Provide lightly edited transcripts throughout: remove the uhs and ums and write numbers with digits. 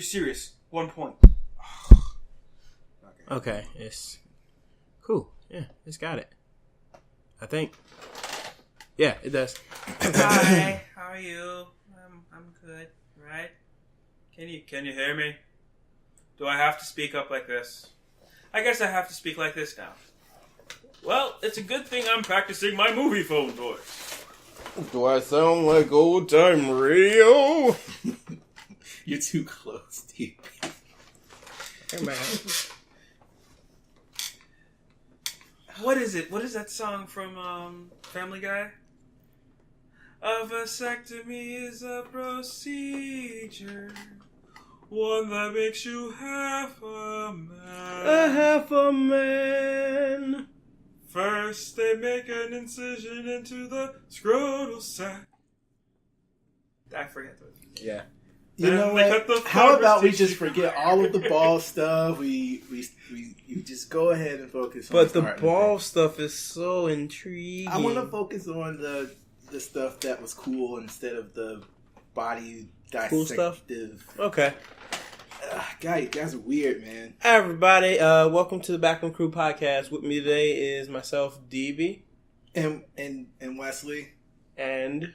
serious. 1 point. Okay, it's cool. Yeah, it's got it. I think. Yeah, it does. Hi, how are you? I'm good, right? Can you hear me? Do I have to speak up like this? I guess I have to speak like this now. Well, it's a good thing I'm practicing my movie phone voice. Do I sound like old time radio? You're too close, dude. Hey, man. What is it? What is that song from Family Guy? A vasectomy is a procedure, one that makes you half a man. A half a man. First, they make an incision into the scrotal sac. I forget those. Yeah. You know what? How about we just forget all of the ball stuff? We just go ahead and focus on. But the ball stuff is so intriguing. I want to focus on the stuff that was cool instead of the body dissective. Cool stuff? Okay. Guys are weird, man. Hi, everybody. Welcome to the Backroom Crew podcast. With me today is myself, DB. And Wesley. And...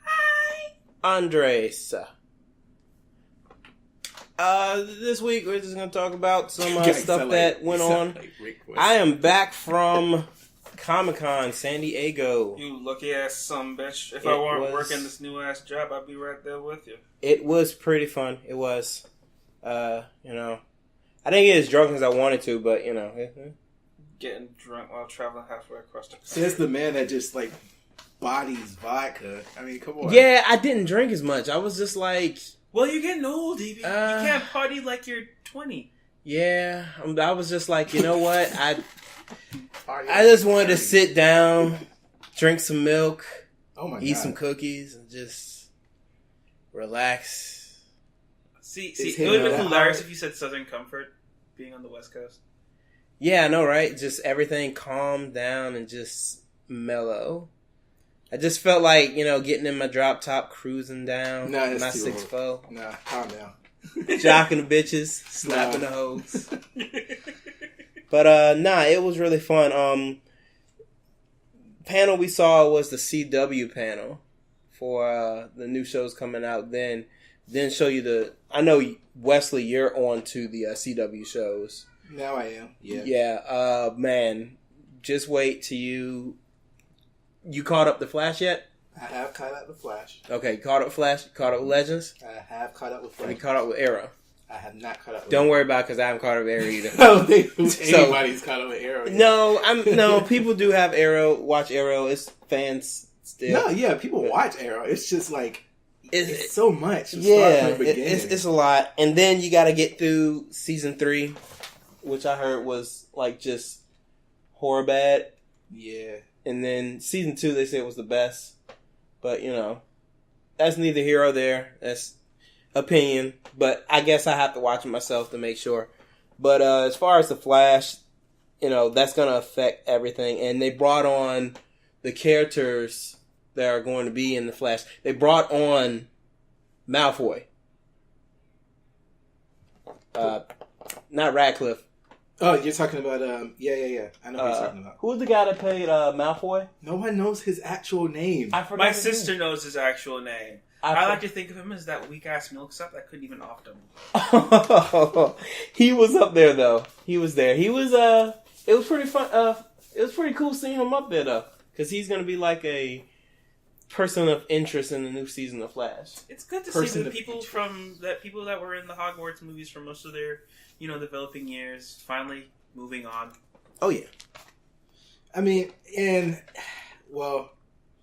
Hi! Andres. This week we're just going to talk about some stuff that went on. I am back from Comic-Con San Diego. You lucky ass sumbitch. If I weren't working this new ass job, I'd be right there with you. It was pretty fun. It was. I didn't get as drunk as I wanted to, but, Getting drunk while traveling halfway across the country. So it's the man that just, bodies vodka. I mean, come on. Yeah, I didn't drink as much. I was just like... Well, you're getting old, Evie. You can't party like you're 20. Yeah, I was just like, you know what? I just wanted to sit down, drink some milk, eat some cookies, and just relax. See, it would have been hilarious if you said Southern Comfort, being on the West Coast. Yeah, I know, right? Just everything calmed down and just mellow. I just felt like, getting in my drop top, cruising down, my 6'4". Nah, calm down. Jocking the bitches, slapping the hoes. But, it was really fun. Panel we saw was the CW panel for the new shows coming out then. Then show you I know, Wesley, you're on to the CW shows. Now I am, yeah. Yeah, man, just wait till You caught up the Flash yet? I have caught up with Flash. Okay, caught up Flash? Caught up with Legends? I have caught up with Flash. Have you caught up with Arrow? I have not caught up with Don't worry about it because I haven't caught up with Arrow either. I don't think anybody's caught up with Arrow yet. No, people do have Arrow, watch Arrow. It's fans still. No, yeah, people watch Arrow. It's just it's so much. It's a lot. And then you got to get through season 3, which I heard was just horror bad. Yeah. And then season 2, they said it was the best. But, that's neither here or there. That's opinion. But I guess I have to watch it myself to make sure. But as far as the Flash, that's going to affect everything. And they brought on the characters that are going to be in the Flash. They brought on Malfoy. Not Radcliffe. Oh, you're talking about, yeah. I know what you're talking about. Who's the guy that played Malfoy? No one knows his actual name. My sister knows his actual name. I like to think of him as that weak-ass milksop that couldn't even opt him. He was up there, though. He was there. He was, it was pretty fun, it was pretty cool seeing him up there, though. Because he's going to be like a person of interest in the new season of Flash. It's good to see the people that were in the Hogwarts movies for most of their developing years, finally moving on. Oh, yeah. I mean, the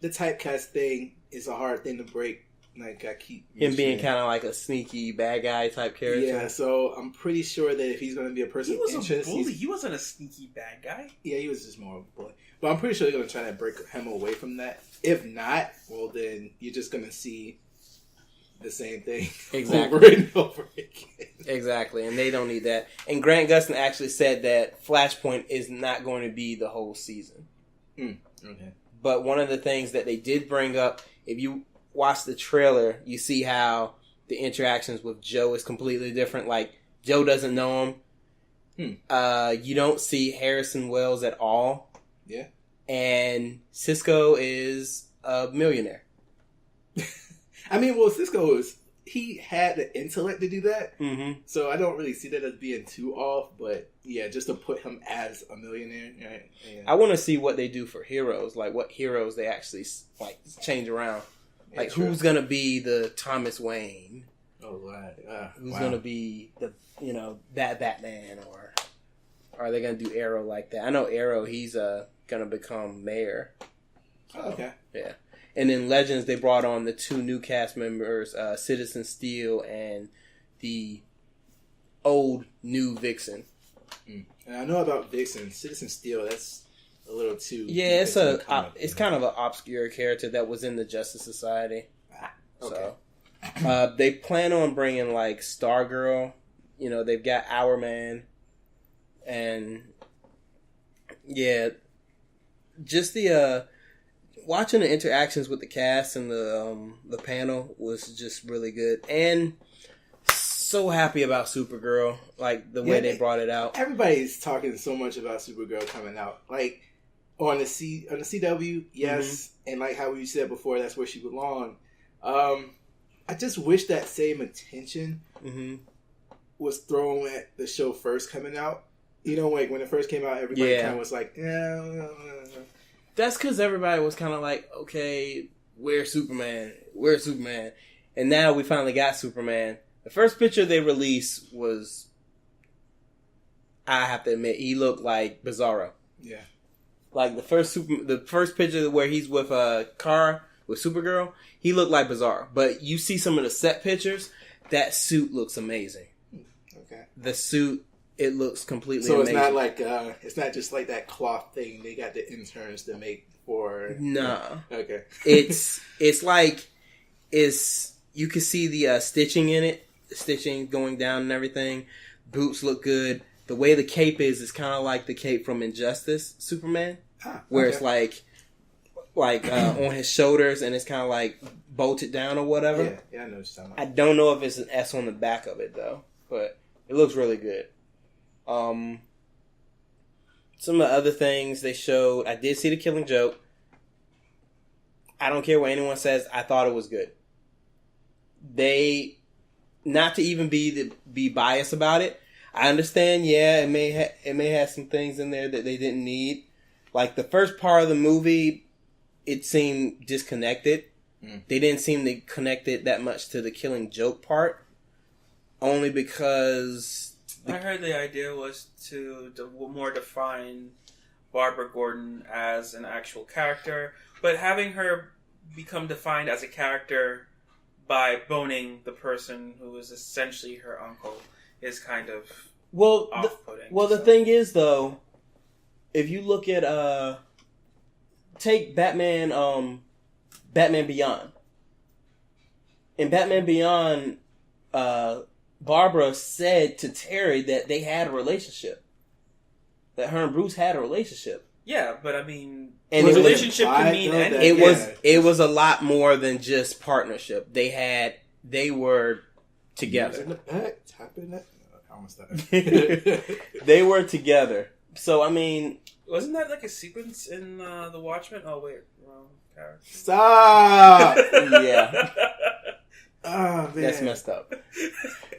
typecast thing is a hard thing to break. I keep him being kind of like a sneaky bad guy type character. Yeah, so I'm pretty sure that if he's going to be a person of interest... He was a bully. He wasn't a sneaky bad guy. Yeah, he was just more of a bully. But I'm pretty sure they're going to try to break him away from that. If not, well, then you're just going to see the same thing over and over again. Exactly, and they don't need that. And Grant Gustin actually said that Flashpoint is not going to be the whole season. Okay. But one of the things that they did bring up, if you watch the trailer, you see how the interactions with Joe is completely different. Like, Joe doesn't know him. You don't see Harrison Wells at all. Yeah. And Cisco is a millionaire. I mean, well, he had the intellect to do that. Mm-hmm. So I don't really see that as being too off. But yeah, just to put him as a millionaire. Right? Yeah. I want to see what they do for heroes. Like, what heroes they actually, like, change around. Like, who's going to be the Thomas Wayne? Oh, right. Who's going to be the, that Batman? Or are they going to do Arrow like that? I know Arrow, he's going to become mayor. So, okay. Yeah. And in Legends, they brought on the 2 new cast members, Citizen Steel and the old new Vixen. And I know about Vixen. Citizen Steel, that's a little too... Yeah, it's kind of an obscure character that was in the Justice Society. Okay. So, they plan on bringing, like, Stargirl. They've got Hourman. And, yeah, just the... watching the interactions with the cast and the panel was just really good. And so happy about Supergirl, like the way they brought it out. Everybody's talking so much about Supergirl coming out. Like on the CW, yes, and like how we said before, that's where she belonged. I just wish that same attention was thrown at the show first coming out. Like when it first came out, everybody kind of was like, yeah. That's because everybody was kind of like, okay, where's Superman? Where's Superman? And now we finally got Superman. The first picture they released was, I have to admit, he looked like Bizarro. Yeah. Like the first picture where he's with a car with Supergirl, he looked like Bizarro. But you see some of the set pictures, that suit looks amazing. Okay. The suit, it looks completely amazing. So it's not like, it's not just like that cloth thing they got the interns to make for... No. Okay. It's like, you can see the stitching in it, the stitching going down and everything. Boots look good. The way the cape is kind of like the cape from Injustice Superman, where it's like on his shoulders and it's kind of like bolted down or whatever. Yeah, I know what you're talking about. I don't know if it's an S on the back of it though, but it looks really good. Some of the other things they showed, I did see The Killing Joke. I don't care what anyone says, I thought it was good. They, not to even be biased about it, I understand, it may have some things in there that they didn't need. Like the first part of the movie, it seemed disconnected. They didn't seem to connect it that much to the Killing Joke part. Only because... I heard the idea was to more define Barbara Gordon as an actual character, but having her become defined as a character by boning the person who is essentially her uncle is kind of off-putting. The thing is, though, if you look at take Batman Beyond. In Batman Beyond, Barbara said to Terry that they had a relationship. That her and Bruce had a relationship. Yeah, but I mean, and a relationship can mean anything. It was a lot more than just partnership. They were together. They were together. So I mean, wasn't that like a sequence in The Watchmen? Oh wait, wrong character. Stop. Yeah. Oh man, that's messed up.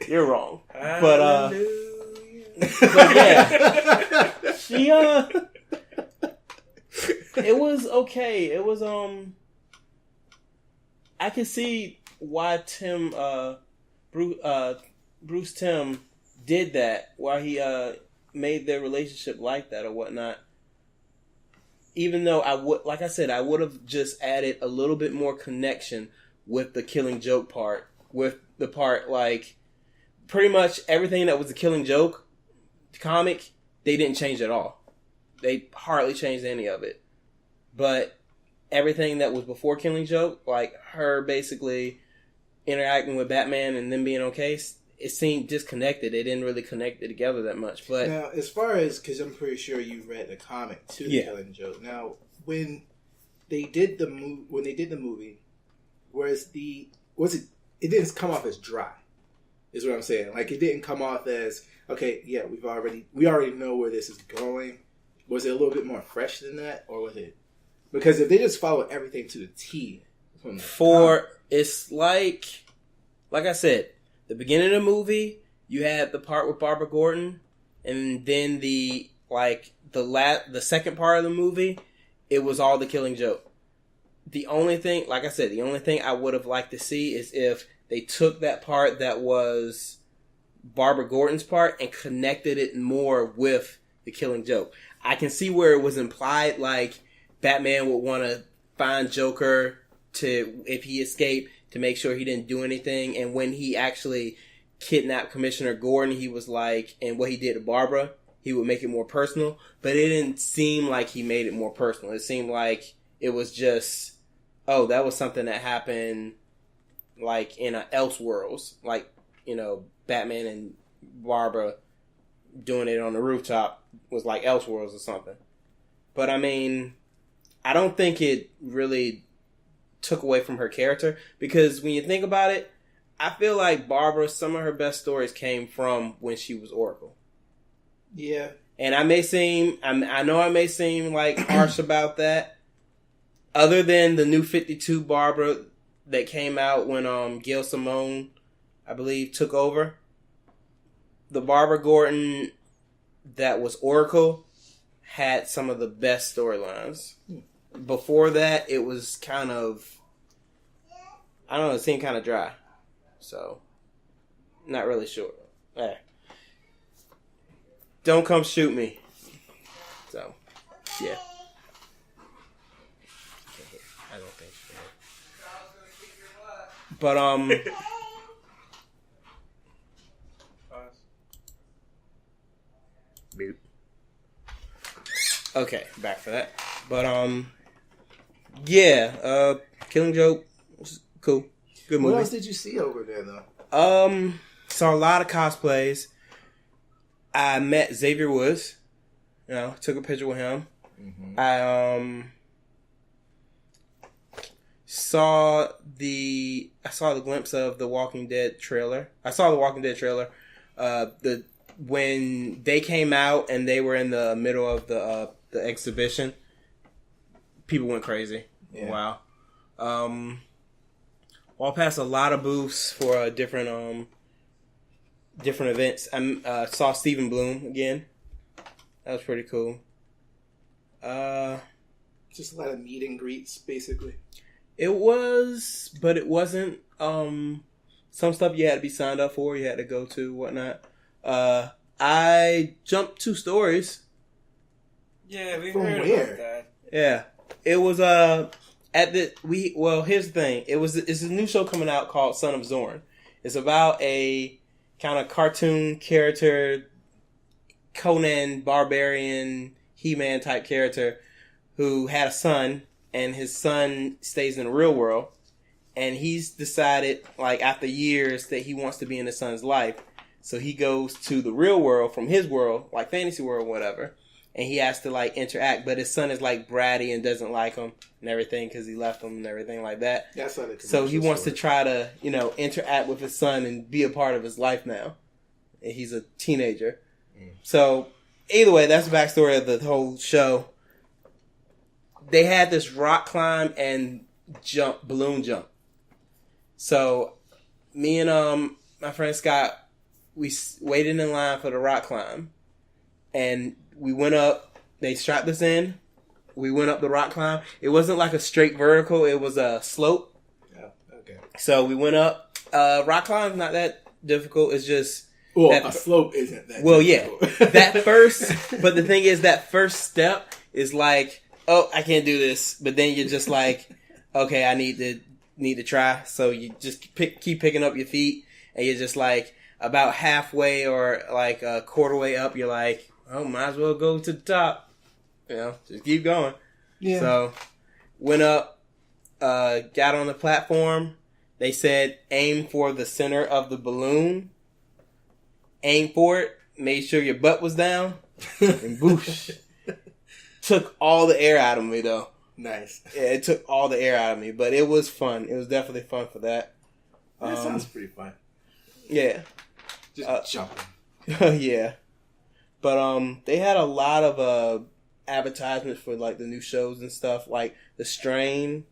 You're wrong. But yeah, she it was okay. It was I could see why Bruce Timm did that. Why he made their relationship like that or whatnot. Even though I would have just added a little bit more connection with the Killing Joke part, with the part like pretty much everything that was the Killing Joke comic, they didn't change at all. They hardly changed any of it. But everything that was before Killing Joke, like her basically interacting with Batman and them being okay, it seemed disconnected. They didn't really connect it together that much. But now, as far as, because I'm pretty sure you read the comic to the Killing Joke. Now, when they did the movie, was it it didn't come off as dry. Is what I'm saying. Like, it didn't come off as, okay, yeah, we already know where this is going. Was it a little bit more fresh than that, or was it? Because if they just follow everything to the T, it's like I said, the beginning of the movie, you had the part with Barbara Gordon, and then the second part of the movie, it was all the Killing Joke. The only thing, like I said, I would have liked to see is if they took that part that was Barbara Gordon's part and connected it more with the Killing Joke. I can see where it was implied, like Batman would want to find Joker if he escaped, to make sure he didn't do anything. And when he actually kidnapped Commissioner Gordon, he was like, and what he did to Barbara, he would make it more personal. But it didn't seem like he made it more personal. It seemed like it was just, oh, that was something that happened like in Elseworlds, like, you know, Batman and Barbara doing it on the rooftop was like Elseworlds or something. But I mean, I don't think it really took away from her character, because when you think about it, I feel like Barbara, some of her best stories came from when she was Oracle. Yeah. And I know I may seem like harsh about that. Other than the New 52 Barbara that came out when Gail Simone, I believe, took over, the Barbara Gordon that was Oracle had some of the best storylines. Before that, it was kind of, I don't know, it seemed kind of dry. So, not really sure. Don't come shoot me. So, yeah. I don't think so. But, Boop. Okay, back for that. But, yeah, Killing Joke was cool. Good movie. What else did you see over there, though? Saw a lot of cosplays. I met Xavier Woods. You know, took a picture with him. Mm-hmm. I saw the glimpse of the Walking Dead trailer. I saw the Walking Dead trailer. When they came out and they were in the middle of the exhibition, people went crazy. Yeah. Wow. Walked past a lot of booths for different events. I saw Stephen Bloom again. That was pretty cool. Just a lot of meet and greets, basically. It was, but it wasn't. Some stuff you had to be signed up for. You had to go to, whatnot. I jumped 2 stories. Yeah, we heard about that. Yeah, it was here's the thing. It's a new show coming out called Son of Zorn. It's about a kind of cartoon character, Conan Barbarian, He-Man type character, who had a son, and his son stays in the real world, and he's decided, like, after years, that he wants to be in his son's life. So he goes to the real world from his world, like fantasy world, whatever, and he has to, like, interact. But his son is, like, bratty and doesn't like him and everything because he left him and everything like that. That's not a so he wants to try to, you know, interact with his son and be a part of his life now. And he's a teenager. So, either way, that's the backstory of the whole show. They had this rock climb and balloon jump. So, me and my friend Scott, we waited in line for the rock climb, and we went up. They strapped us in. We went up the rock climb. It wasn't like a straight vertical. It was a slope. Yeah, okay. So we went up. Rock climb's not that difficult. It's just... Well, a slope isn't that well, difficult. Yeah. That first... But the thing is, that first step is like, oh, I can't do this. But then you're just like, okay, I need to try. So you just keep picking up your feet, and you're just like... About halfway or like a quarter way up, you're like, oh, might as well go to the top. You know, just keep going. Yeah. So, went up, got on the platform. They said, aim for the center of the balloon. Aim for it. Made sure your butt was down. And boosh. Took all the air out of me, though. Nice. Yeah, it took all the air out of me. But it was fun. It was definitely fun for that. That sounds pretty fun. Yeah. Just jumping. Yeah. But they had a lot of advertisements for like the new shows and stuff. Like The Strain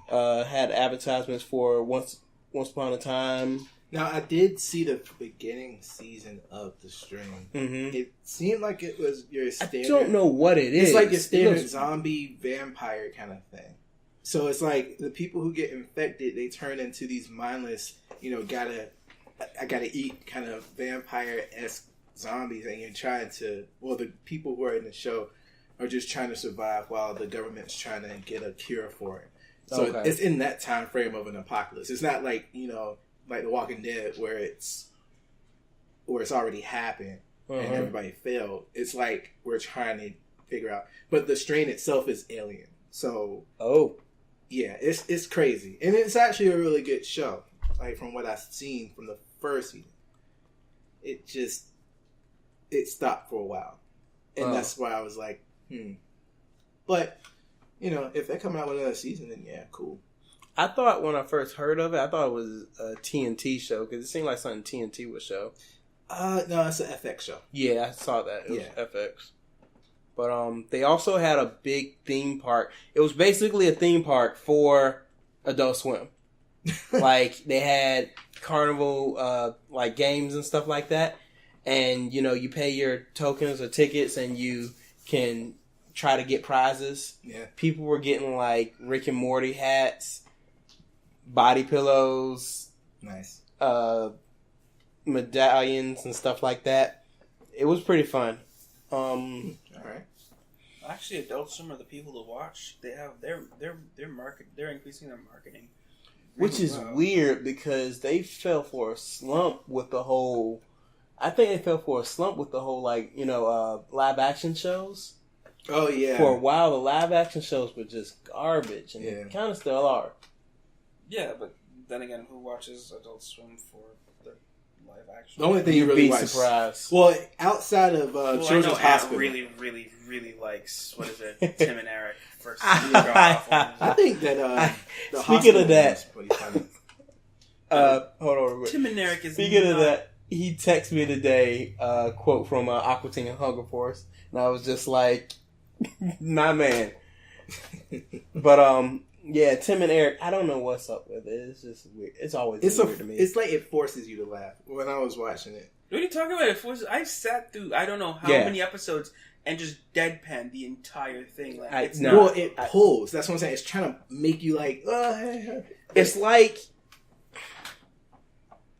had advertisements for Once Upon a Time. Now, I did see the beginning season of The Strain. Mm-hmm. It seemed like it was your standard... I don't know what it is. It's like your standard zombie vampire kind of thing. So it's like the people who get infected, they turn into these mindless, I gotta eat kind of vampire-esque zombies, and you're trying to... Well, the people who are in the show are just trying to survive while the government's trying to get a cure for it. So it's in that time frame of an apocalypse. It's not like, like The Walking Dead, where it's already happened and everybody failed. It's like we're trying to figure out. But The Strain itself is alien. So yeah, it's crazy. And it's actually a really good show. Like from what I've seen from the first season. It stopped for a while. And that's why I was like, But, if they're coming out with another season, then yeah, cool. I thought when I first heard of it, I thought it was a TNT show because it seemed like something TNT would show. No, it's an FX show. Yeah, I saw that. It was FX. But they also had a big theme park. It was basically a theme park for Adult Swim. Like they had carnival like games and stuff like that, and you pay your tokens or tickets, and you can try to get prizes. Yeah, people were getting like Rick and Morty hats, body pillows, nice, medallions and stuff like that. It was pretty fun. All right. Actually, Adult Swim are the people to watch. They have their market. They're increasing their marketing, which is weird because they fell for a slump with the whole. I think they fell for a slump with the whole live action shows. Oh yeah. For a while, the live action shows were just garbage, and they kind of still are. Yeah, but then again, who watches Adult Swim for the live action? The only thing you'd really be surprised. Well, outside of Children's Hospital, really, really, really likes what is it? Tim and Eric versus Supergirl. I think that the speaking of that, is pretty funny. Hold on. Tim and Eric is speaking of that. He texted me today a quote from Aqua Teen and Hunger Force, and I was just like, "My man." But yeah, Tim and Eric, I don't know what's up with it. It's just weird. It's always weird to me. It's like it forces you to laugh when I was watching it. What are you talking about? I sat through I don't know how many episodes and just deadpan the entire thing. Like, it pulls. That's what I'm saying. It's trying to make you like. It's like.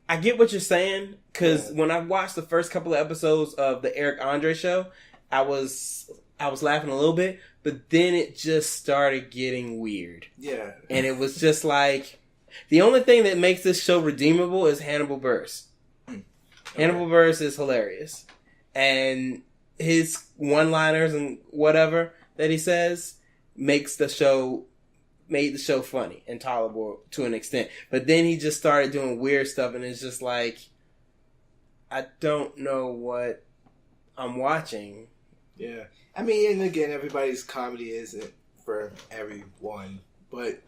I get what you're saying, because when I watched the first couple of episodes of the Eric Andre show, I was laughing a little bit, but then it just started getting weird. Yeah. And it was just like, the only thing that makes this show redeemable is Hannibal Buress. Okay. Hannibal Buress is hilarious. And his one-liners and whatever that he says made the show funny and tolerable to an extent. But then he just started doing weird stuff, and it's just like, I don't know what I'm watching. Yeah. I mean, and again, everybody's comedy isn't for everyone. But,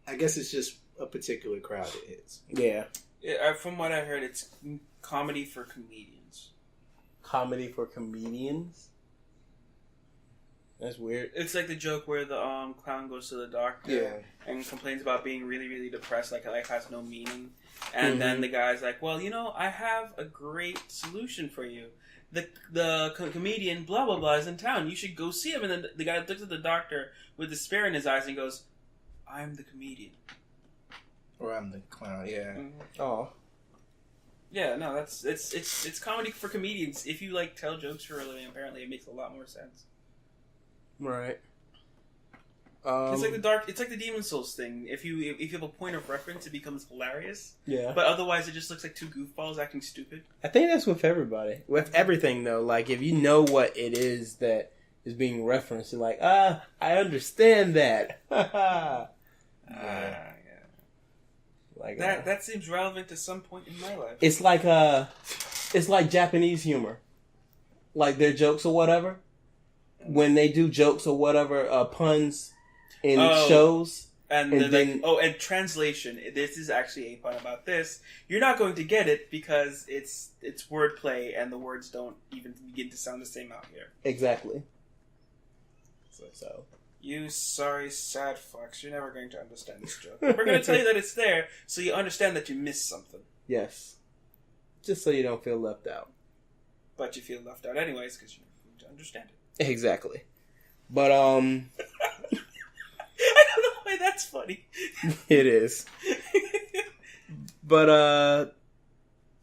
I guess it's just a particular crowd it hits. Yeah. From what I heard, it's comedy for comedians. Comedy for comedians? That's weird. It's like the joke where the clown goes to the doctor and complains about being really, really depressed, like life has no meaning. And then the guy's like, well, I have a great solution for you. The comedian, blah, blah, blah, is in town. You should go see him. And then the guy looks at the doctor with despair in his eyes and goes, I'm the comedian. Or I'm the clown, yeah. Mm-hmm. Oh. Yeah, no, it's comedy for comedians. If you, tell jokes for a living, apparently it makes a lot more sense. Right. It's like the Demon Souls thing. If you have a point of reference, it becomes hilarious. Yeah. But otherwise, it just looks like two goofballs acting stupid. I think that's with everybody. With everything, though. Like, if you know what it is that is being referenced, you're like, I understand that. Yeah. Like that seems relevant to some point in my life. It's like Japanese humor. Like their jokes or whatever. When they do jokes or whatever, puns in shows, And they're like, oh, and translation. This is actually a pun about this. You're not going to get it because it's wordplay and the words don't even begin to sound the same out here. Exactly. So. You sorry, sad fucks. You're never going to understand this joke. We're going to tell you that it's there so you understand that you missed something. Yes. Just so you don't feel left out. But you feel left out anyways because you're never going to understand it. Exactly. But, I don't know why that's funny. It is. But,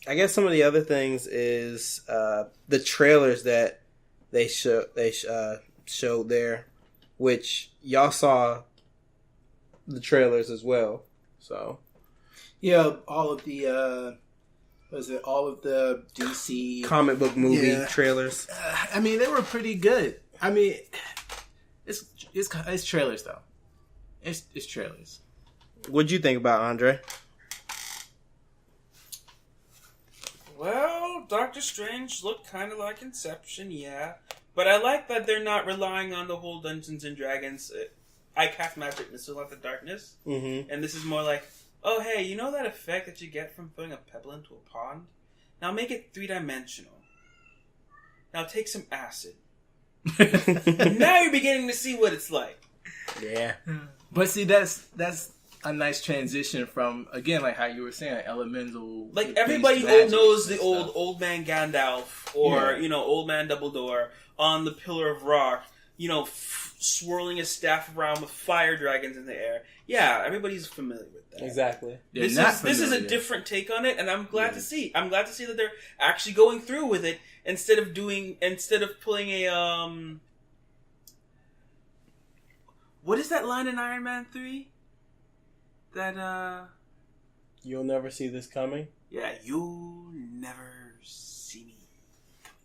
I guess some of the other things is, the trailers that they showed there, which y'all saw the trailers as well. So, yeah, all of the, all of the DC comic book movie trailers? I mean, they were pretty good. I mean, it's trailers though. It's trailers. What'd you think about Andre? Well, Doctor Strange looked kind of like Inception, yeah. But I like that they're not relying on the whole Dungeons and Dragons. I cast magic and still have the darkness. Mm-hmm. And this is more like, oh, hey, you know that effect that you get from throwing a pebble into a pond? Now make it 3-dimensional. Now take some acid. Now you're beginning to see what it's like. Yeah. But see, that's a nice transition from, again, like how you were saying, elemental. Like everybody knows the old man Gandalf or, old man Dumbledore on the Pillar of Rock, swirling his staff around with fire dragons in the air. Yeah, everybody's familiar with that. Exactly. This is a different take on it, and I'm glad to see. I'm glad to see that they're actually going through with it instead of pulling a what is that line in Iron Man 3? That you'll never see this coming? Yeah, you'll never see me coming.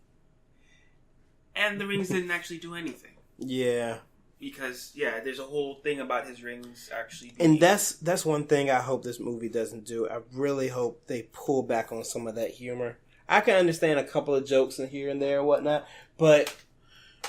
And the rings didn't actually do anything. Yeah. Because, there's a whole thing about his rings actually being... And that's one thing I hope this movie doesn't do. I really hope they pull back on some of that humor. I can understand a couple of jokes in here and there and whatnot, but...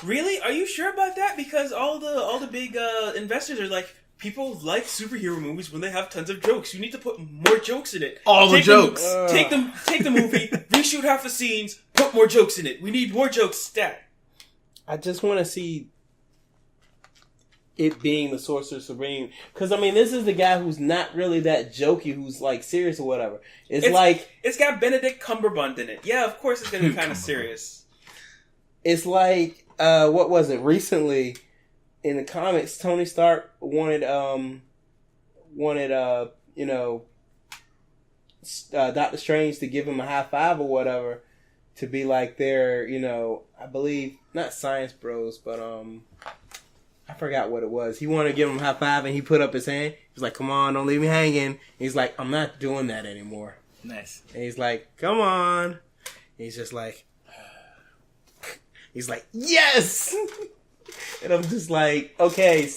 Really? Are you sure about that? Because all the big investors are like, people like superhero movies when they have tons of jokes. You need to put more jokes in it. Take the movie, reshoot half the scenes, put more jokes in it. We need more jokes stat. I just want to see it being the Sorcerer Supreme. Because, I mean, this is the guy who's not really that jokey, who's, like, serious or whatever. It's got Benedict Cumberbatch in it. Yeah, of course it's going to be kind of serious. It's like, what was it? Recently, in the comics, Tony Stark wanted Doctor Strange to give him a high five or whatever to be like their, I believe, not science bros, but, I forgot what it was. He wanted to give him a high five and he put up his hand. He was like, come on, don't leave me hanging. He's like, I'm not doing that anymore. Nice. And he's like, come on. And he's just like, he's like, yes! And I'm just like, okay,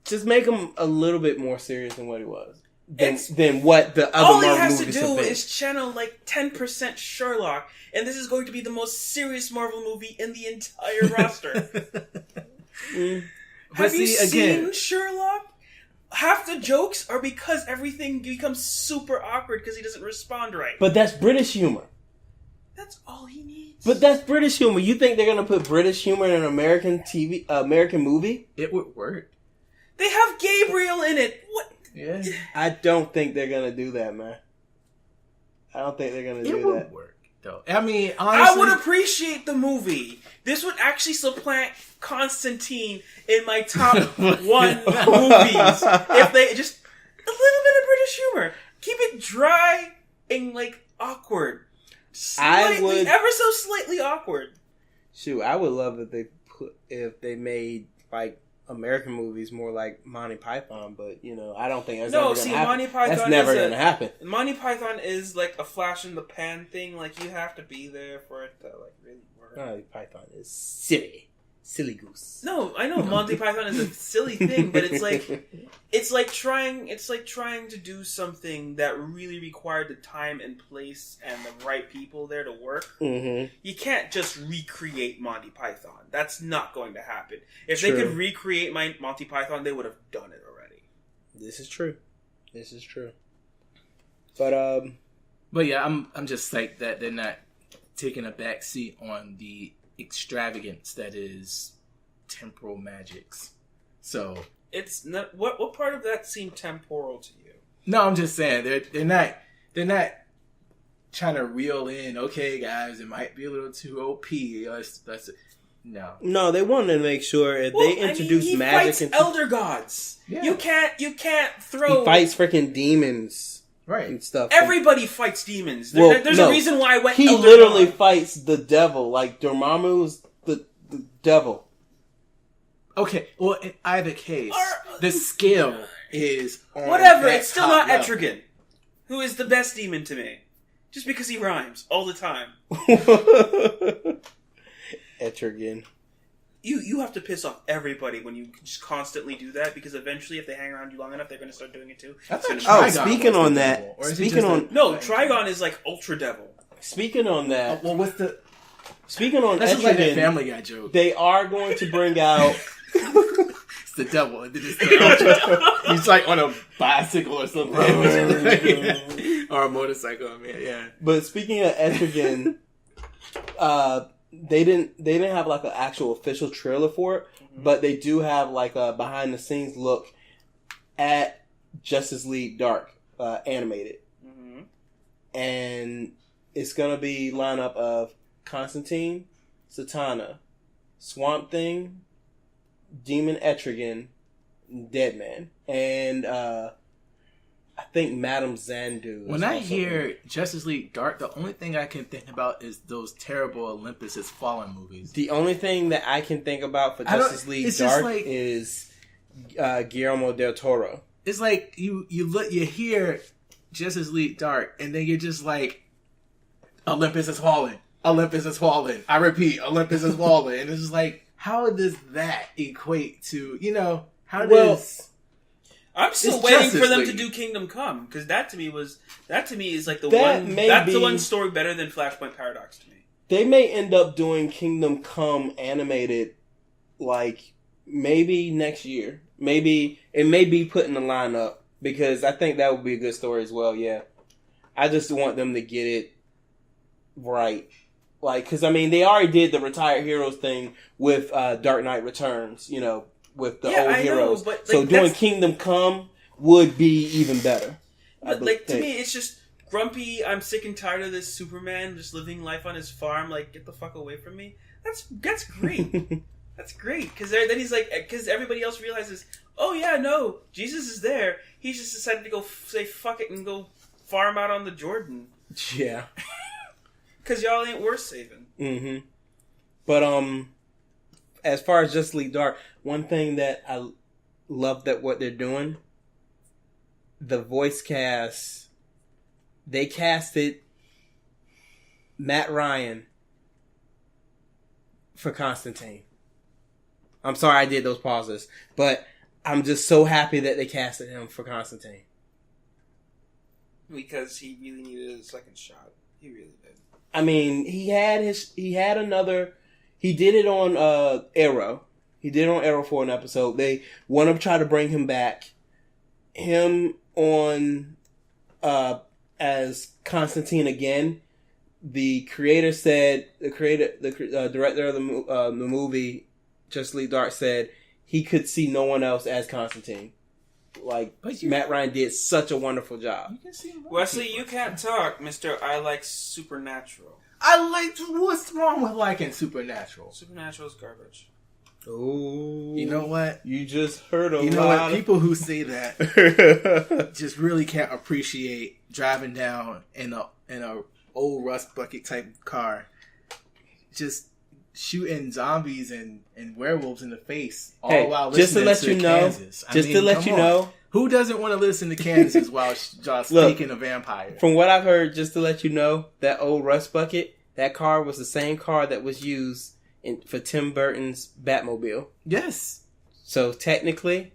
just make him a little bit more serious than what he was. Than what the other Marvel movies have been. All he has to do is channel like 10% Sherlock, and this is going to be the most serious Marvel movie in the entire roster. Have you seen Sherlock? Half the jokes are because everything becomes super awkward because he doesn't respond right. But that's British humor. That's all he needs. But that's British humor. You think they're gonna put British humor in an American movie? It would work. They have Gabriel in it. What? Yeah. I don't think they're gonna do that, man. I don't think they're gonna do that. It would work, though. I mean, honestly, I would appreciate the movie. This would actually supplant Constantine in my top 1 movies. If they just a little bit of British humor, keep it dry and like awkward. Ever so slightly awkward. Shoot, I would love if they made like American movies more like Monty Python, but I don't think that's ever gonna happen. Monty Python that's never gonna happen. Monty Python is like a flash in the pan thing. Like you have to be there for it to like really work. Monty Python is silly goose. No, I know Monty Python is a silly thing, but it's like trying to do something that really required the time and place and the right people there to work. Mm-hmm. You can't just recreate Monty Python. That's not going to happen. If they could recreate Monty Python, they would have done it already. This is true. But yeah, I'm just psyched that they're not taking a back seat on the extravagance that is temporal magics. So it's not. What part of that seemed temporal to you? No, I'm just saying they're not trying to reel in. Okay, guys, it might be a little too OP. No, they wanted to make sure if they introduce he magic fights into elder gods. Yeah. You can't throw. He fights freaking demons. Right. And stuff. Everybody fights demons. There's a reason why I went. He literally fights the devil. Like Dormammu's the devil. Okay. Well, in either case, the skill is on whatever. It's still not level. Etrigan, who is the best demon to me, just because he rhymes all the time. Etrigan. You have to piss off everybody when you just constantly do that, because eventually, if they hang around you long enough, they're going to start doing it too. Speaking on that, Trigon is like Ultra Devil. Speaking on that, Speaking on that's Etrigan, like that Family Guy joke. They are going to bring out. It's the devil. He's like on a bicycle or something, or a motorcycle. I mean, yeah. But speaking of Etrigan, they didn't have like an actual official trailer for it, but they do have like a behind the scenes look at Justice League Dark animated, and it's gonna be lineup of Constantine, Satana, Swamp Thing, Demon Etrigan, Deadman, and I think Madame Xandu. When I hear Justice League Dark, the only thing I can think about is those terrible Olympus Has Fallen movies. The only thing that I can think about for Justice League Dark is Guillermo del Toro. It's like you hear Justice League Dark, and then you're just like, Olympus Has Fallen. Olympus Has Fallen. I repeat, Olympus Has Fallen. And it's just like, how does that equate to, how does... I'm still waiting for them to do Kingdom Come, because that to me is like the one story better than Flashpoint Paradox to me. They may end up doing Kingdom Come animated, like maybe next year. Maybe it may be put in the lineup, because I think that would be a good story as well. Yeah, I just want them to get it right, like because they already did the retired heroes thing with Dark Knight Returns, with the old heroes. But, so doing Kingdom Come would be even better. But to me, it's just grumpy. I'm sick and tired of this Superman just living life on his farm. Like, get the fuck away from me. That's great. That's great, because then he's like, because everybody else realizes, oh yeah, no, Jesus is there. He's just decided to go say fuck it and go farm out on the Jordan. Yeah. Because y'all ain't worth saving. Mm-hmm. But as far as Justice League Dark, one thing that I love that what they're doing, the voice cast, they casted Matt Ryan for Constantine. I'm sorry I did those pauses, but I'm just so happy that they casted him for Constantine. Because he really needed a second shot. He really did. He did it on Arrow. He did it on Arrow for an episode. They want to try to bring him back. Him on as Constantine again. The director of the movie Justice League Dark said he could see no one else as Constantine. Matt Ryan did such a wonderful job. Wesley, you can't talk, Mr. I like Supernatural. What's wrong with liking Supernatural? Supernatural's garbage. Oh, you know what? You just heard a lot. You know what? People who say that just really can't appreciate driving down in a old rust bucket type car, just shooting zombies and werewolves in the face, all while listening to Kansas. To let you know, who doesn't want to listen to Kansas while speaking of vampires? From what I've heard, just to let you know, that old rust bucket, that car was the same car that was used for Tim Burton's Batmobile. Yes. So technically,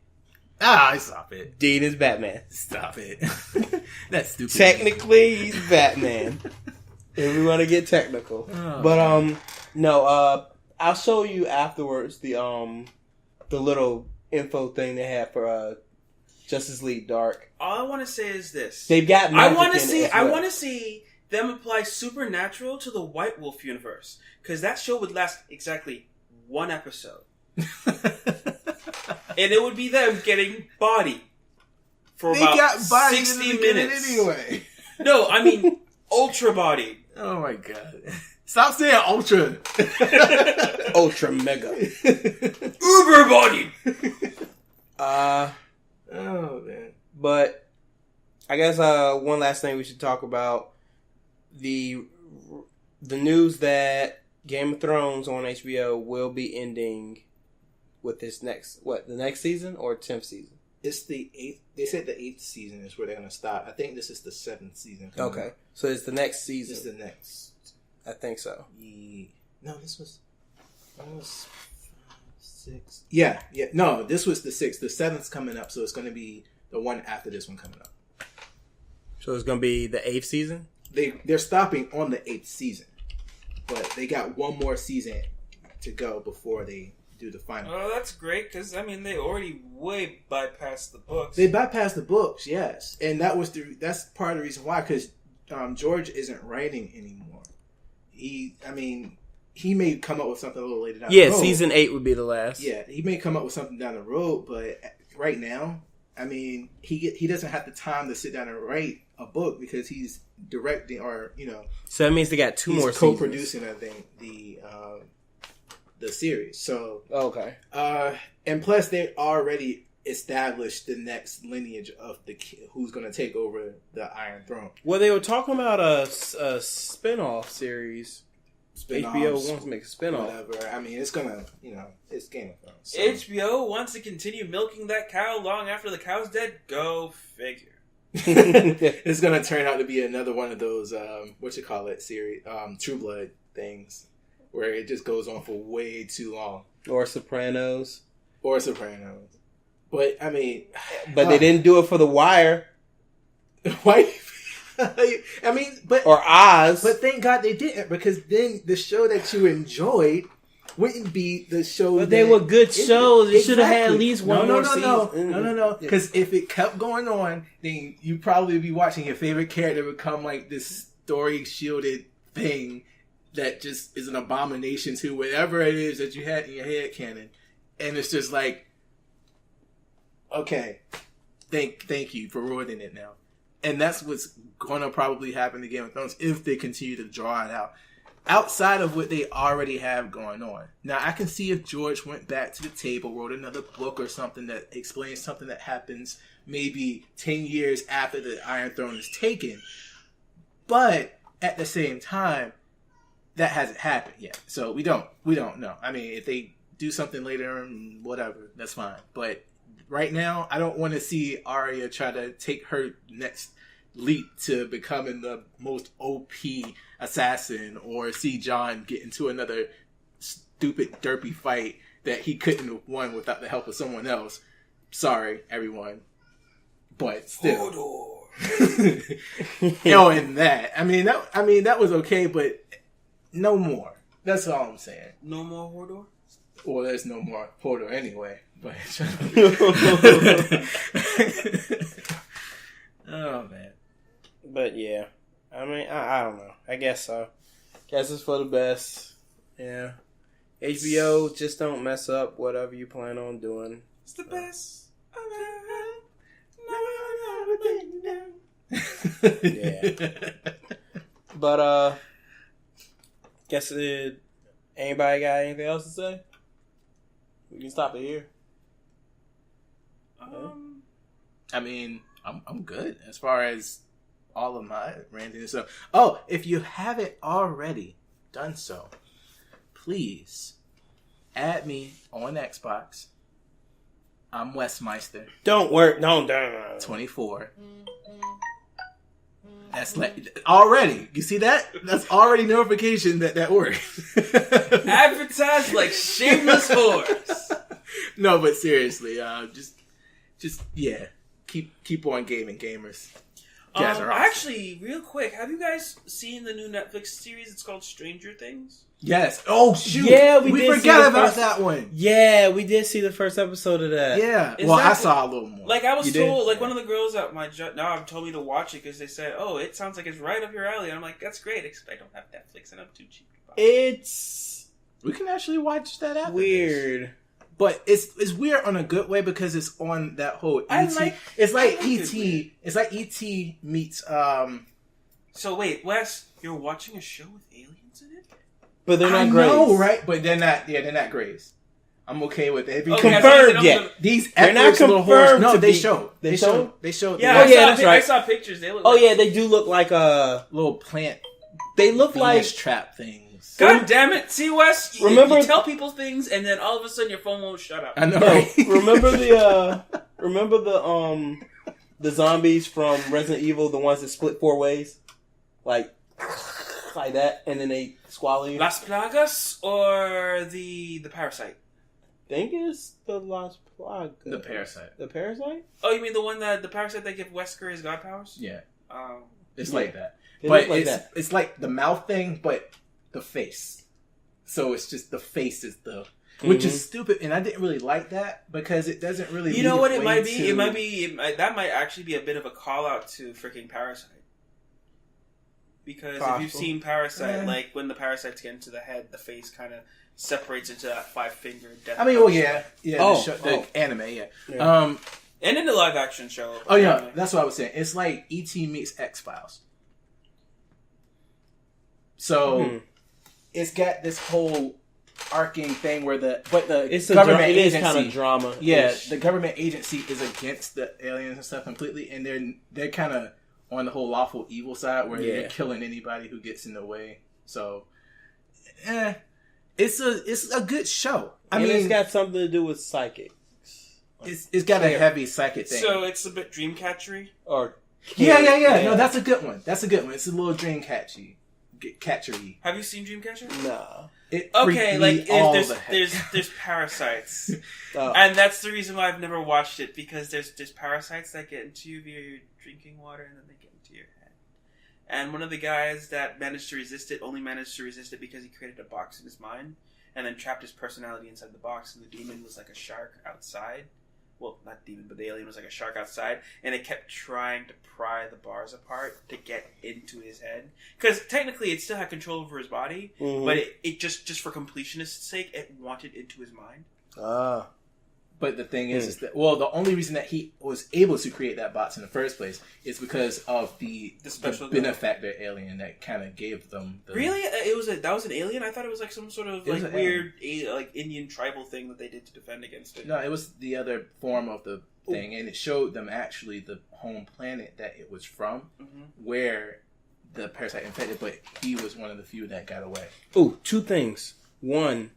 stop it. Dean is Batman. Stop it. That's stupid. Technically, he's Batman. If we want to get technical, no. I'll show you afterwards the little info thing they have for Justice League Dark. All I want to say is this: They've got. I want to see them apply Supernatural to the White Wolf universe, because that show would last exactly one episode, and it would be them getting body for about 60 minutes. Anyway. No, I mean ultra body. Oh my god! Stop saying ultra. Ultra mega. Uber body. Oh man. But I guess one last thing we should talk about the news that Game of Thrones on HBO will be ending with this the next season or 10th season? It's the 8th. They said the 8th season is where they're going to stop. I think this is the 7th season. Okay. So it's the next season. It's the next. I think so. No, this was 6. Yeah. No, this was the 6th. The 7th's coming up, so it's going to be the one after this one coming up. So it's going to be the 8th season? They're stopping on the 8th season, but they got one more season to go before they do the final. Oh, that's great, because I mean they already way bypassed the books. They bypassed the books, yes, and that's part of the reason why. Because George isn't writing anymore. He may come up with something a little later down the road. Yeah, season 8 would be the last. Yeah, he may come up with something down the road, but right now, I mean, he doesn't have the time to sit down and write a book because he's directing, or So that means they got two more seasons. co-producing, I think, the series. So okay, and plus they already established the next lineage of who's going to take over the Iron Throne. Well, they were talking about a spin-off series. HBO wants to make a spin-off. Whatever. I mean, it's gonna, it's Game of Thrones. So. HBO wants to continue milking that cow long after the cow's dead. Go figure. It's gonna turn out to be another one of those series, True Blood things, where it just goes on for way too long. Or Sopranos. But I mean, they didn't do it for The Wire. Why? I mean, or Oz. But thank God they didn't, because then the show that you enjoyed wouldn't be the show. But they were good shows. You should have had at least one more season. No. Because if it kept going on, then you'd probably be watching your favorite character become like this story shielded thing that just is an abomination to whatever it is that you had in your head canon, and it's just like, okay, thank you for ruining it now. And that's what's going to probably happen to Game of Thrones if they continue to draw it out. Outside of what they already have going on. Now, I can see if George went back to the table, wrote another book or something that explains something that happens maybe 10 years after the Iron Throne is taken. But at the same time, that hasn't happened yet. So we don't know. I mean, if they do something later, whatever, that's fine. But right now, I don't want to see Arya try to take her next leap to becoming the most OP assassin, or see Jon get into another stupid, derpy fight that he couldn't have won without the help of someone else. Sorry, everyone. But still. And that. I mean, that was okay, but no more. That's all I'm saying. No more Hodor? Well, there's no more Hodor anyway. But oh man. But yeah, I mean, I don't know. I guess so. Guess it's for the best. Yeah. HBO, just don't mess up whatever you plan on doing. It's the best. Yeah. But guess anybody got anything else to say? We can stop it here. I mean, I'm good as far as all of my ranting and stuff. Oh, if you haven't already done so, please add me on Xbox. I'm Westmeister. Don't work. No. 24. That's like already. You see that? That's already notification that works. Advertise like shameless whores. No, but seriously, just yeah. Keep on gaming, gamers. Actually, real quick, have you guys seen the new Netflix series? It's called Stranger Things. Yes. Oh shoot. Yeah, we forgot see the about first- that one. Yeah, we did see the first episode of that. Yeah. Is Well, that I saw a little more. Like I was You did? told, like one of the girls at my job told me to watch it because they said, "Oh, it sounds like it's right up your alley." And I'm like, "That's great." Except I don't have Netflix and I'm too cheap to buy it. It's We can actually watch that after weird. this. But it's weird on a good way because it's on that whole I ET. like- It's like I like ET. it. It's like ET meets So wait, Wes, you're watching a show with aliens in it? But they're not I great. know, right? But they're not. Yeah, they're not Greys. I'm okay with it. Okay, Confirmed I yet. thought These They're not Epics little horse. confirmed No, to they be- show. they They show? show. They show. Yeah, Oh, I yeah, saw that's right. I saw pictures. They look. Oh like, yeah, they do look like little plant. they look like Venus trap things. God damn it! See, Wes, Remember- you tell people things, and then all of a sudden your phone won't shut up. I know. no, Right? remember the zombies from Resident Evil, the ones that split 4 ways? Like that, and then they swallow you. Las Plagas or the parasite? I think it's the Las Plagas. The parasite. The parasite? Oh, you mean the parasite that give Wesker his god powers? Yeah, Oh. it's Yeah. like that. They But look like it's that. it's like the mouth thing, but the face. So it's just the face is the. Which is stupid, and I didn't really like that because it doesn't really. You know lead what it way might be? to- That might actually be a bit of a call out to freaking Parasite. Because if you've Possible. seen Parasite, Yeah. like when the parasites get into the head, the face kind of separates into that 5-finger death. I mean, well, yeah, Oh, the anime, yeah. Yeah. And in the live action show. Oh yeah, that's what I was saying. It's like ET meets X Files. So it's got this whole arcing thing where the It's government it is agency, kind of drama. yeah, the government agency is against the aliens and stuff completely, and they're kind of on the whole lawful evil side where Yeah. they're killing anybody who gets in the way. So, it's a good show. I mean, it's got something to do with psychic. it's got a heavy psychic thing. So it's a bit dreamcatchery. Or Yeah. No, that's a good one. That's a good one. It's a little dream catchery. Have you seen Dreamcatcher? nah. It Okay, freaked like me all there's the heck. there's parasites, Oh. and that's the reason why I've never watched it, because there's parasites that get into you via your drinking water, and then they get into your head. And one of the guys that managed to resist it only managed to resist it because he created a box in his mind, and then trapped his personality inside the box. And the demon was like a shark outside. Well, not demon, but the alien was like a shark outside, and it kept trying to pry the bars apart to get into his head. Because technically, it still had control over his body, Mhm. but it just for completionist's sake, it wanted into his mind. Ah. But the thing is that, well, the only reason that he was able to create that box in the first place is because of the special benefactor alien that kind of gave them the... Really, that was an alien. I thought it was like some sort of It was like an weird like Indian tribal thing that they did to defend against it. No, it was the other form of the thing, and it showed them actually the home planet that it was from, where the parasite infected, but he was one of the few that got away. Ooh, 2 things. One,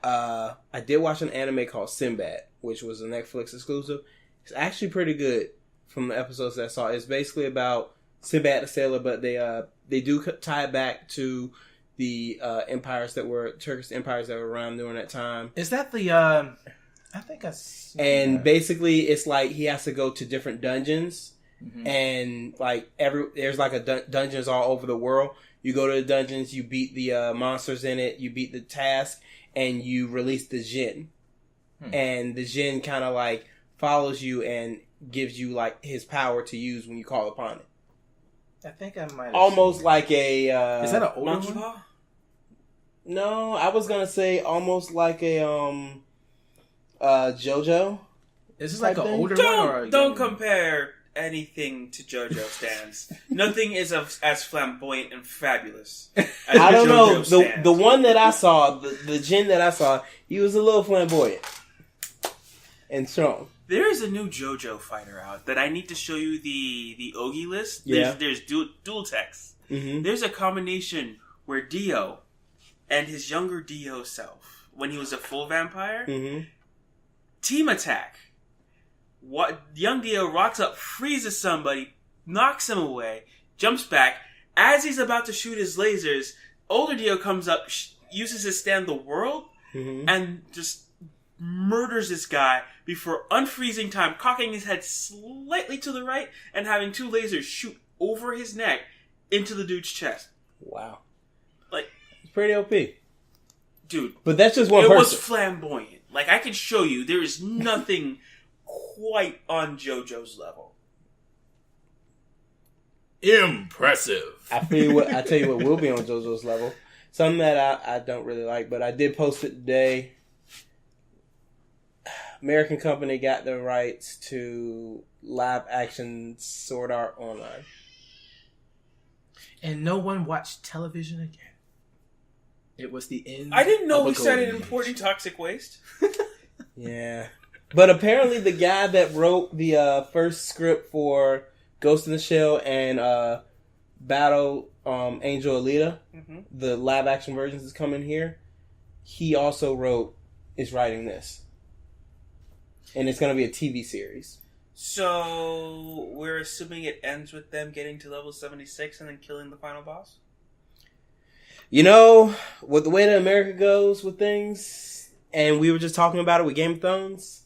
I did watch an anime called Sinbad, which was a Netflix exclusive. It's actually pretty good from the episodes that I saw. It's basically about Sinbad the sailor, but they do tie it back to the Turkish empires that were around during that time. Is that the... I think I seen And that. basically, it's like he has to go to different dungeons, Mhm. and like there's like dungeons all over the world. You go to the dungeons, you beat the monsters in it, you beat the task, and you release the djinn. And the djinn kind of like follows you and gives you like his power to use when you call upon it. I think I might have Almost seen like a Is that an older Monkey one? Paw? no, I was gonna say almost like a JoJo. Is this like an type thing? older one or a Don't younger one? compare anything to JoJo stands. Nothing is as flamboyant and fabulous. As I don't know. JoJo stands. The one that I saw, the djinn that I saw, he was a little flamboyant and strong. There is a new JoJo fighter out that I need to show you the Ogi list. Yeah. There's dual text. Mm-hmm. There's a combination where Dio and his younger Dio self, when he was a full vampire, Mm-hmm. team attack. What young Dio rocks up, freezes somebody, knocks him away, jumps back. As he's about to shoot his lasers, older Dio comes up, uses his stand the world, Mm-hmm. and just murders this guy before unfreezing time, cocking his head slightly to the right and having 2 lasers shoot over his neck into the dude's chest. Wow. Like, It's pretty OP. Dude. But that's just one person. It person. was flamboyant. Like, I could show you, there is nothing quite on JoJo's level. Impressive. I tell you what will be on JoJo's level. Something that I don't really like, but I did post it today. American company got the rights to live action Sword Art Online. And no one watched television again. It was the end. I didn't know of we a started golden importing age. toxic waste. Yeah. But apparently the guy that wrote the first script for Ghost in the Shell and Battle Angel Alita, the live action versions is coming here. He also is writing this. And it's going to be a TV series. So, we're assuming it ends with them getting to level 76 and then killing the final boss? You know, with the way that America goes with things, and we were just talking about it with Game of Thrones.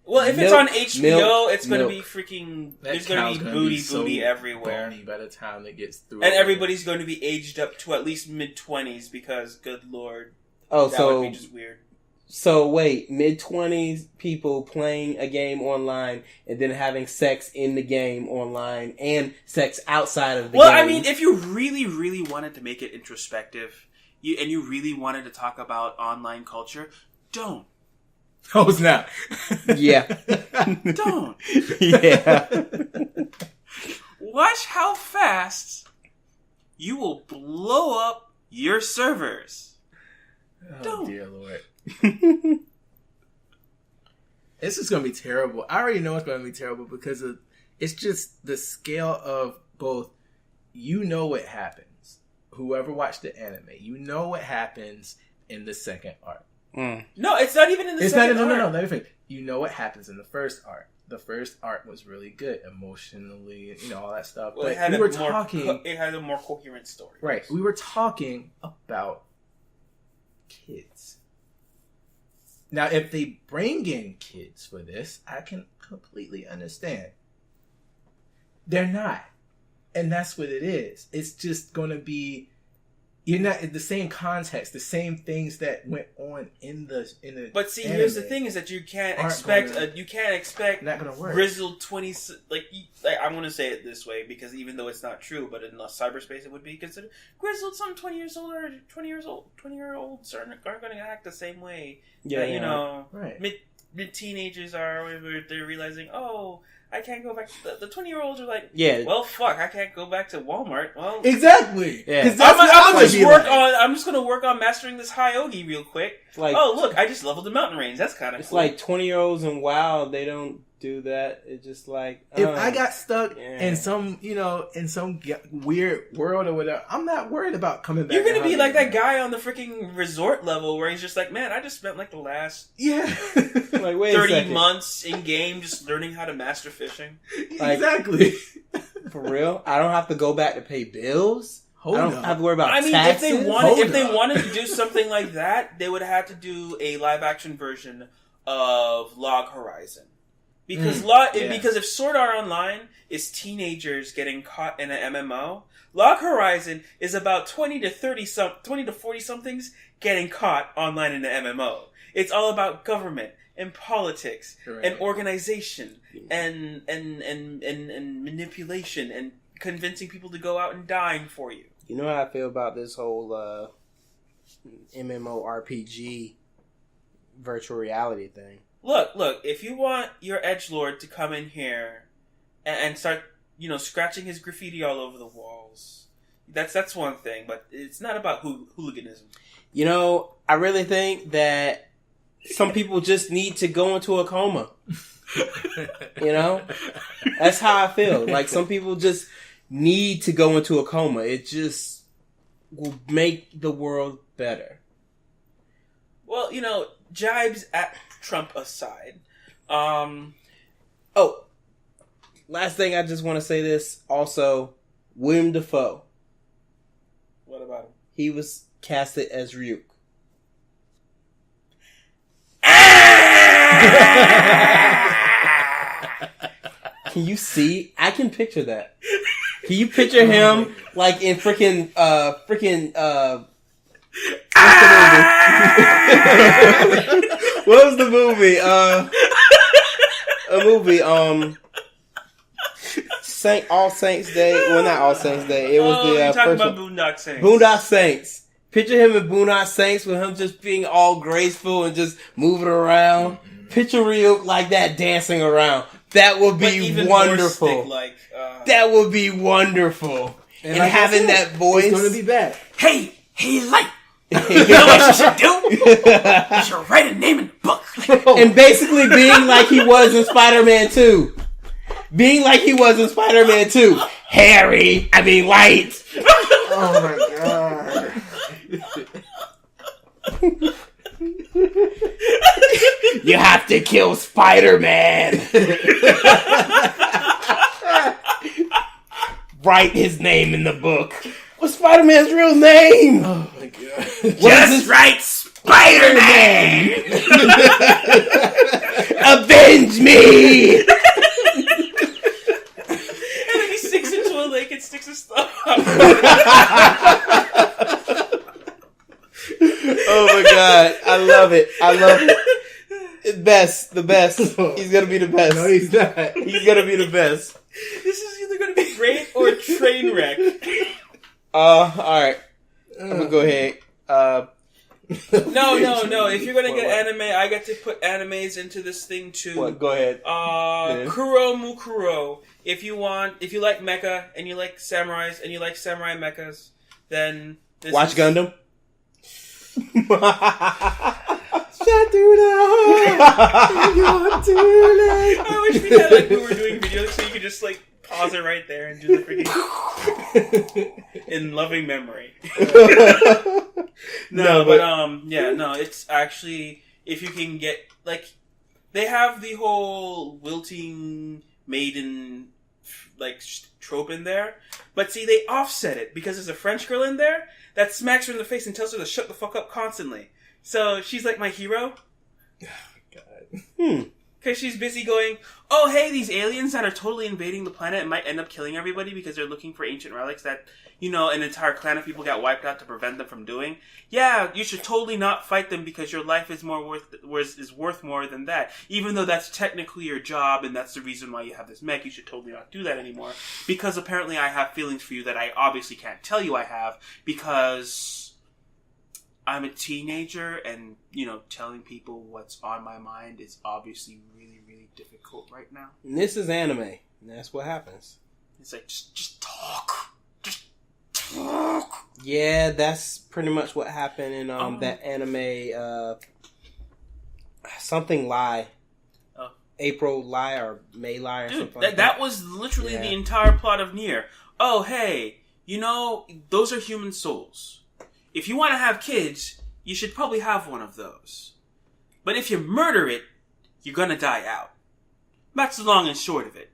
Well, if it's on HBO, it's going to be freaking... There's going to be booty everywhere. By the time it gets through. And everybody's going to be aged up to at least mid-20s because, good lord, that would be just weird. So wait, mid-20s people playing a game online and then having sex in the game online and sex outside of the game. Well, I mean, if you really, really wanted to make it introspective and you really wanted to talk about online culture, don't. Oh, snap. Yeah. Don't. Yeah. Watch how fast you will blow up your servers. Oh, don't. Dear Lord. This is going to be terrible. I already know it's going to be terrible because it's just the scale of both. You know what happens. Whoever watched the anime, you know what happens in the second arc. No, it's not even in the second arc. No. Let me finish. You know what happens in the first arc. The first arc was really good emotionally, all that stuff. Well, but it had it had a more coherent story. Right. We were talking about kids. Now, if they bring in kids for this, I can completely understand. They're not. And that's what it is. It's just going to be... You're not in the same context, the same things that went on in the. But see, here's the thing: is that you can't expect not gonna work. grizzled 20 like I'm going to say it this way because even though it's not true, but in cyberspace it would be considered grizzled. Some 20 years old or 20-year-olds aren't going to act the same way. Yeah, that, right. Mid teenagers are. Where they're realizing, oh, I can't go back. The 20-year-olds are like, yeah. Well, fuck, I can't go back to Walmart. Well, exactly. Yeah. I'm just gonna work on mastering this Hyogi real quick. Like, oh, look, I just leveled the mountain range. That's kind of it's cool. like 20-year-olds in WoW. They don't do that. It's just like if I got stuck in some weird world or whatever, I'm not worried about coming back. You're gonna be like that guy on the freaking resort level where he's just like, man, I just spent like the last like wait 30 months in game just learning how to master fishing. Like, exactly. For real, I don't have to go back to pay bills. I don't have to worry about taxes. If they wanted to do something like that, they would have to do a live action version of Log Horizon. Because because if Sword Art Online is teenagers getting caught in an MMO, Log Horizon is about 20 to 40 somethings getting caught online in an MMO. It's all about government and politics and organization and manipulation and convincing people to go out and dying for you. You know how I feel about this whole MMORPG virtual reality thing. Look, if you want your edgelord to come in here and start, scratching his graffiti all over the walls, that's one thing, but it's not about hooliganism. I really think that some people just need to go into a coma. That's how I feel. Like, some people just need to go into a coma. It just will make the world better. Well, jibes at Trump aside. Last thing I just want to say this. Also, William Dafoe. What about him? He was casted as Ryuk. Can you see? I can picture that. Can you picture him like in freaking What was the movie? A movie. All Saints Day. Well, not All Saints Day. It was the you're talking first about one. Boondock Saints. Boondock Saints. Picture him in Boondock Saints with him just being all graceful and just moving around. Picture Ryuk like that dancing around. That would be wonderful. That would be wonderful. And like having that voice. It's going to be bad. Hey, Light. You know what you should do? You should write a name in the book. And basically being like he was in Spider-Man 2. Being like he was in Spider-Man 2. Light. Oh my god. You have to kill Spider-Man. Write his name in the book. What's Spider-Man's real name? Oh my god. Just write Spider-Man. Avenge me. And then he sinks into a lake and sticks his thumb up. Oh my god. I love it. The best. He's gonna be the best. No, he's not. He's gonna be the best. This is either going to be great or a train wreck. Alright. I'm gonna go ahead. No. If you're going to get anime, I get to put animes into this thing too. What? Go ahead. Kuro Mukuro. If you like mecha and you like samurais and you like samurai mechas, then Watch Gundam. I wish we had we were doing videos so you could just pause it right there and do the freaking in loving memory. It's actually if you can get they have the whole wilting maiden trope in there, but see they offset it because there's a French girl in there that smacks her in the face and tells her to shut the fuck up constantly. So she's like my hero. God. Because she's busy going, oh, hey, these aliens that are totally invading the planet and might end up killing everybody because they're looking for ancient relics that, an entire clan of people got wiped out to prevent them from doing. Yeah, you should totally not fight them because your life is worth more than that. Even though that's technically your job and that's the reason why you have this mech, you should totally not do that anymore. Because apparently I have feelings for you that I obviously can't tell you I have because I'm a teenager and, telling people what's on my mind is obviously really, really difficult right now. And this is anime. And that's what happens. It's like, just talk. Just talk. Yeah, that's pretty much what happened in that anime, something Lie. Oh. April Lie or May Lie or something like that. That was literally the entire plot of Nier. Oh, hey, those are human souls. If you want to have kids, you should probably have one of those. But if you murder it, you're gonna die out. That's the long and short of it.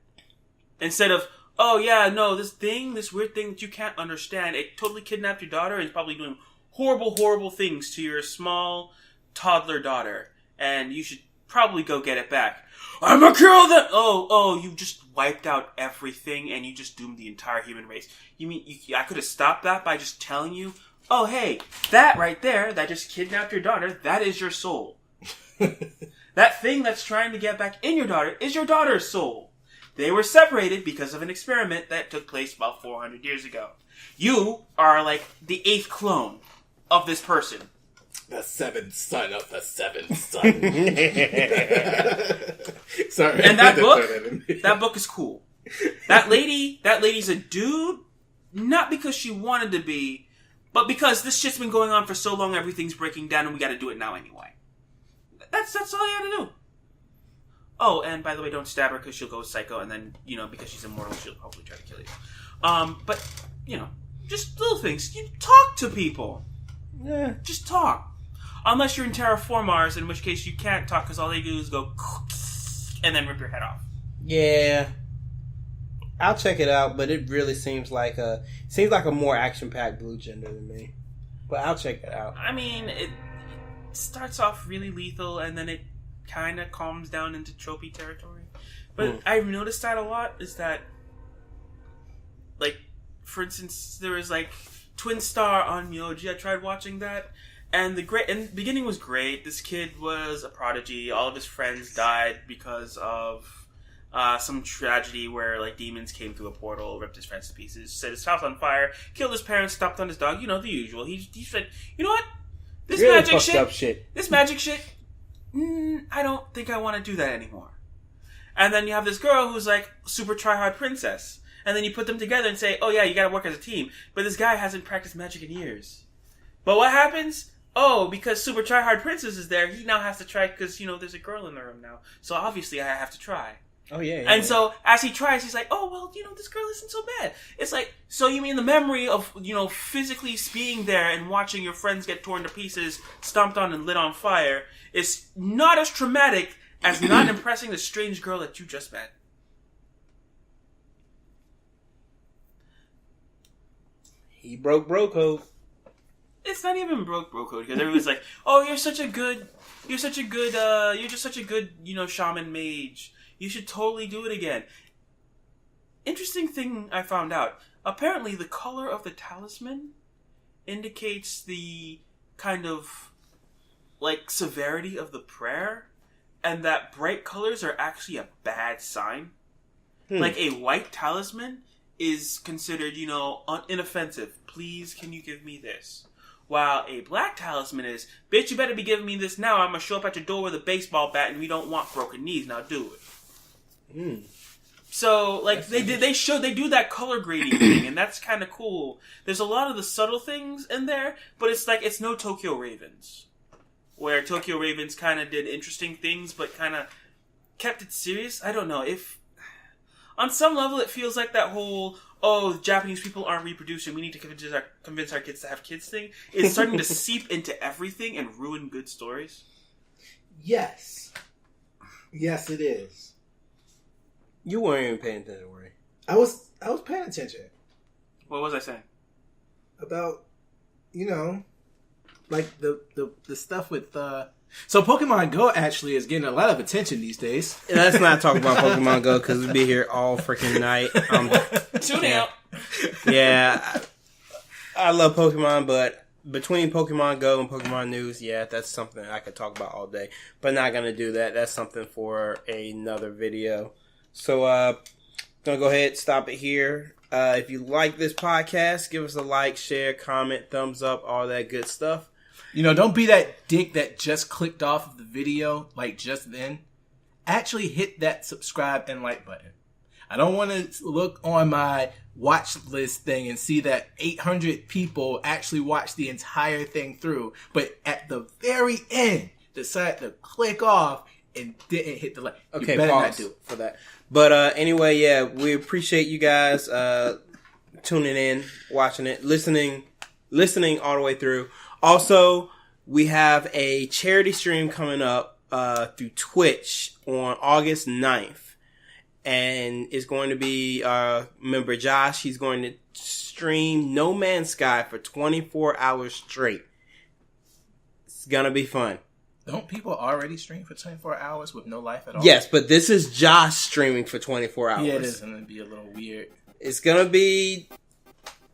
Instead of, oh yeah, no, this weird thing that you can't understand, it totally kidnapped your daughter and is probably doing horrible, horrible things to your small toddler daughter. And you should probably go get it back. I'm gonna kill them! Oh, you just wiped out everything and you just doomed the entire human race. You mean, I could have stopped that by just telling you, oh, hey, that right there, that just kidnapped your daughter, that is your soul. That thing that's trying to get back in your daughter is your daughter's soul. They were separated because of an experiment that took place about 400 years ago. You are like the 8th clone of this person. The 7th son of the 7th son. Sorry. And that book is cool. That lady's a dude, not because she wanted to be, but because this shit's been going on for so long, everything's breaking down, and we gotta do it now anyway. That's all you gotta do. Oh, and by the way, don't stab her because she'll go psycho, and then, because she's immortal, she'll probably try to kill you. But, just little things. You talk to people. Yeah. Just talk. Unless you're in Terraformars, in which case you can't talk because all they do is go and then rip your head off. Yeah. I'll check it out, but it really seems like a more action-packed Blue Gender than me. But I'll check it out. I mean, it starts off really lethal, and then it kind of calms down into tropey territory. But I've noticed that a lot, is that, for instance, there was, Twin Star on Myoji. I tried watching that, And the beginning was great. This kid was a prodigy. All of his friends died because of some tragedy where like demons came through a portal, ripped his friends to pieces, set his house on fire, killed his parents, stomped on his dog. You know, the usual. He said, you know what? This Really magic fucked shit. up shit. This magic shit. I don't think I want to do that anymore. And then you have this girl who's like super try-hard princess. And then you put them together and say, oh yeah, you gotta work as a team. But this guy hasn't practiced magic in years. But what happens? Oh, because super try-hard princess is there, he now has to try because, you know, there's a girl in the room now. So obviously I have to try. Oh, yeah. And so as he tries, he's like, oh, well, you know, this girl isn't so bad. It's like, so you mean the memory of, you know, physically being there and watching your friends get torn to pieces, stomped on and lit on fire is not as traumatic as not impressing the strange girl that you just met. He broke bro code. It's not even broke bro code because everyone's like, "Oh, you're just such a good, you know, shaman mage. You should totally do it again." Interesting thing I found out. Apparently, the color of the talisman indicates the kind of like severity of the prayer, and that bright colors are actually a bad sign. Like a white talisman is considered, you know, inoffensive. Please, can you give me this? While a black talisman is, bitch, you better be giving me this now. I'm gonna show up at your door with a baseball bat, and we don't want broken knees. Now do it. So, like, they do that color grading thing, and that's kind of cool. There's a lot of the subtle things in there, but it's like it's no Tokyo Ravens, where Tokyo Ravens kind of did interesting things, but kind of kept it serious. I don't know if. On some level, it feels like that whole, oh, Japanese people aren't reproducing, we need to convince our kids to have kids thing is starting to seep into everything and ruin good stories. Yes. Yes, it is. You weren't even paying attention, were you? I was paying attention. What was I saying? About, you know, like the stuff with... So Pokemon Go actually is getting a lot of attention these days. Let's not talk about Pokemon Go because we'll be here all freaking night. Tune out. Yeah, I love Pokemon, but between Pokemon Go and Pokemon News, yeah, that's something I could talk about all day. But not going to do that. That's something for another video. So, going to go ahead and stop it here. If you like this podcast, give us a like, share, comment, thumbs up, all that good stuff. You know, don't be that dick that just clicked off of the video, like just then. Actually hit that subscribe and like button. I don't want to look on my watch list thing and see that 800 people actually watched the entire thing through, but at the very end decided to click off and didn't hit the like. Okay, you better pause not do it for that. But anyway, yeah, we appreciate you guys tuning in, watching it, listening all the way through. Also, we have a charity stream coming up through Twitch on August 9th. And it's going to be, remember Josh, he's going to stream No Man's Sky for 24 hours straight. It's going to be fun. Don't people already stream for 24 hours with no life at all? Yes, but this is Josh streaming for 24 hours. Yeah, it is going to be a little weird. It's going to be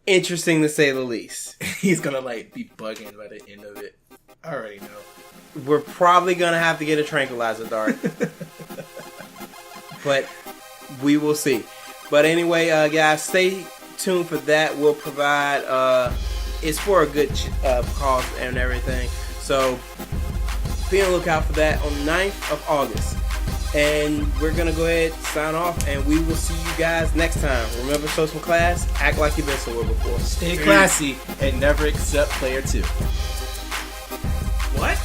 interesting to say the least. He's going to like be bugging by the end of it. I already know. We're probably going to have to get a tranquilizer dart. But we will see. But anyway, guys, stay tuned for that. We'll provide, it's for a good cause and everything. So be on the lookout for that on the 9th of August. And we're going to go ahead and sign off, and we will see you guys next time. Remember, show some class, act like you've been somewhere before. Stay classy and never accept player 2. What?